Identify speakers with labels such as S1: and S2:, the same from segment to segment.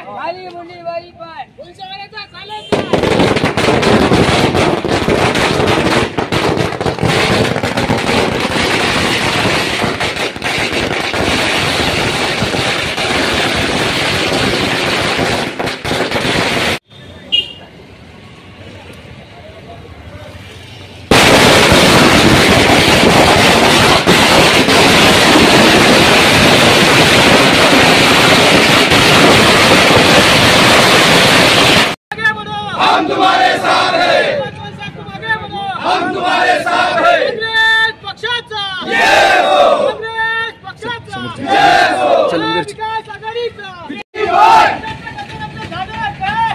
S1: खाली मुंडी वारी पाय उंचावण्याचा चालत
S2: हम तुम्हारे साथ हैं, हम तुम्हारे साथ हैं।
S1: काँग्रेस पक्षाचा
S2: जय हो,
S1: काँग्रेस पक्षाचा
S2: जय हो।
S1: विकास आघाडीचा
S2: पाय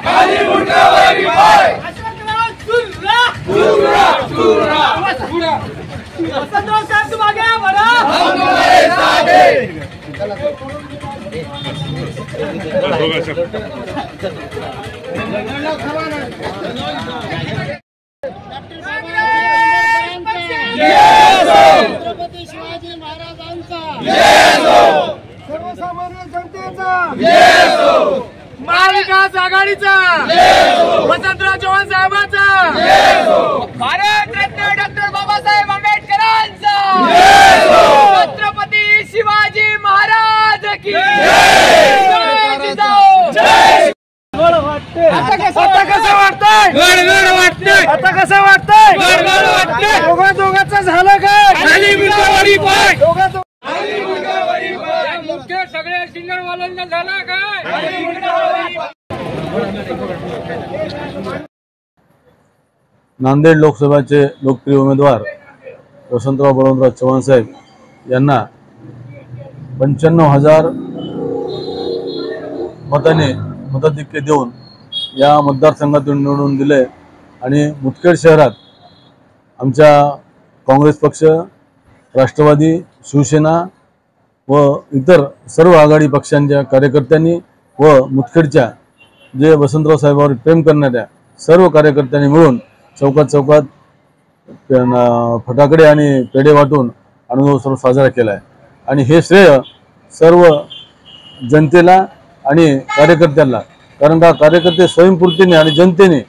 S2: खाली मुंडावरी पाय
S1: अशोकराव सुर्रा
S2: तुरा तुरा
S1: वसंतराव साहेब तुम आगे बढ़ो
S2: हम तुम्हारे साथ हैं।
S1: छत्रपती शिवाजी महाराजांचा सर्वसामान्य जनतेचा महाविकास आघाडीचा वसंतराव चव्हाण साहेबांचा भारत रत्न डॉक्टर बाबासाहेब आंबेडकरांचा छत्रपती शिवाजी महाराज की आता कसं वाटतंय आता कसं वाटतंय दोघांचं झालं काय
S2: खाली मुंडावरी पाय
S1: मुख्य सगळ्या सिंगरवाल्यांना झाला काय
S3: नांदेड लोकसभेचे लोकप्रिय उमेदवार वसंतराव बळवंतराव चव्हाण साहेब यांना 95,000 मताने मताधिक्य देऊन या मतदारसंघातून निवडून दिले आणि मुदखेड शहरात आमच्या काँग्रेस पक्ष, राष्ट्रवादी, शिवसेना व इतर सर्व आघाडी पक्षांच्या कार्यकर्त्यांनी व मुदखेडच्या जे वसंतराव साहेबांवर प्रेम करणाऱ्या सर्व कार्यकर्त्यांनी मिळून चौकात फटाकडे आणि पेढे वाटून अनुभव साजरा केला आहे आणि हे श्रेय सर्व जनतेला आणि कार्यकर्त्यांना, कारण का कार्यकर्ते स्वयंपूर्तीने आणि जनतेने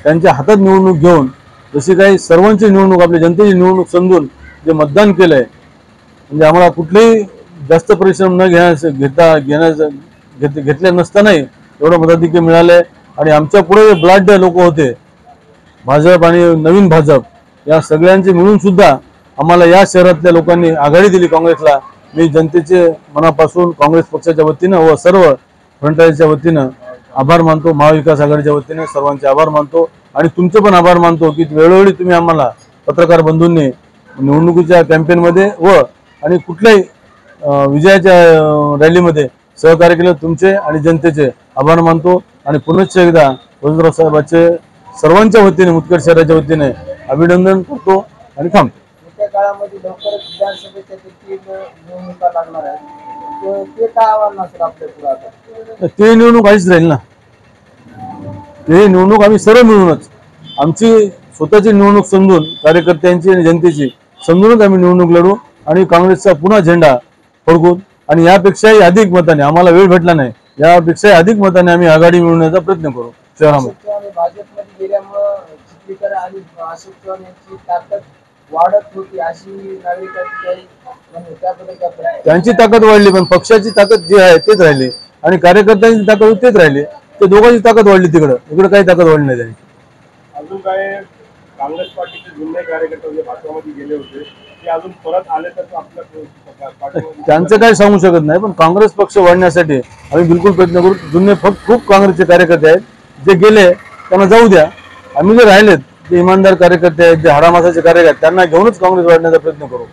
S3: त्यांच्या हातात निवडणूक घेऊन जशी काही सर्वांची निवडणूक आपली जनतेची निवडणूक समजून जे मतदान केलं आहे, म्हणजे आम्हाला कुठलेही जास्त परिश्रम न घेतले नसतानाही एवढं मताधिक्य मिळालं आहे आणि आमच्या पुढे ब्लाड लोक होते भाजप आणि नवीन भाजप या सगळ्यांचे मिळून सुद्धा आम्हाला या शहरातल्या लोकांनी आघाडी दिली काँग्रेसला। मी जनतेचे मनापासून काँग्रेस पक्षाच्या वतीनं व सर्व फ्रंटलाईनच्या वतीनं आभार मानतो, महाविकास आघाडीच्या वतीने सर्वांचे आभार मानतो आणि तुमचे पण आभार मानतो की वेळोवेळी तुम्ही आम्हाला पत्रकार बंधूंनी निवडणुकीच्या कॅम्पेनमध्ये व आणि कुठल्याही विजयाच्या रॅलीमध्ये सहकार्य केलं। तुमचे आणि जनतेचे आभार मानतो आणि पुनश्च एकदा वसंतराव साहेबांचे सर्वांच्या वतीने मुदखेड शहराच्या वतीने अभिनंदन करतो आणि थांबतो।
S4: येत्या काळामध्ये लवकरच विधानसभेच्या निवडणुका लागणार आहेत, ते काय आव्हान असेल आपल्या पुढे आता?
S3: ते निवडणूक आधीच राहील ना, ते निवडणूक आम्ही सर्व मिळूनच आमची स्वतःची निवडणूक समजून कार्यकर्त्यांची आणि जनतेची समजूनच आम्ही निवडणूक लढू आणि काँग्रेसचा पुन्हा झेंडा फडकू आणि यापेक्षाही अधिक मताने, आम्हाला वेळ भेटला नाही, यापेक्षाही अधिक मताने आम्ही आघाडी मिळवण्याचा प्रयत्न करू शहरामध्ये।
S4: भाजपमध्ये गेल्यामुळे चिखलीकर आणि अशोक चव्हाण यांची ताकद वाढत होती अशी नागरिकांची त्याबद्दल
S3: त्यांची ताकद वाढली पण पक्षाची ताकद जी आहे तेच राहिली आणि कार्यकर्त्यांची ताकद तेच राहिली, ते दोघांची ताकद वाढली, इकडे काही ताकद वाढली नाही त्यांची।
S5: अजून काय काँग्रेस पार्टीचे जुने कार्यकर्ते भाजपमध्ये गेले होते ते अजून परत आले तर आपल्या
S3: त्यांचं काही सांगू शकत नाही, पण काँग्रेस पक्ष वाढण्यासाठी आम्ही बिलकुल प्रयत्न करू। जुने खूप काँग्रेसचे कार्यकर्ते आहेत जे गेले त्यांना जाऊ द्या, आम्ही जे राहिलेत जे इमानदार कार्यकर्ते आहेत, जे हाडामासाचे कार्यकर्ते त्यांना घेऊनच काँग्रेस वाढण्याचा प्रयत्न करू।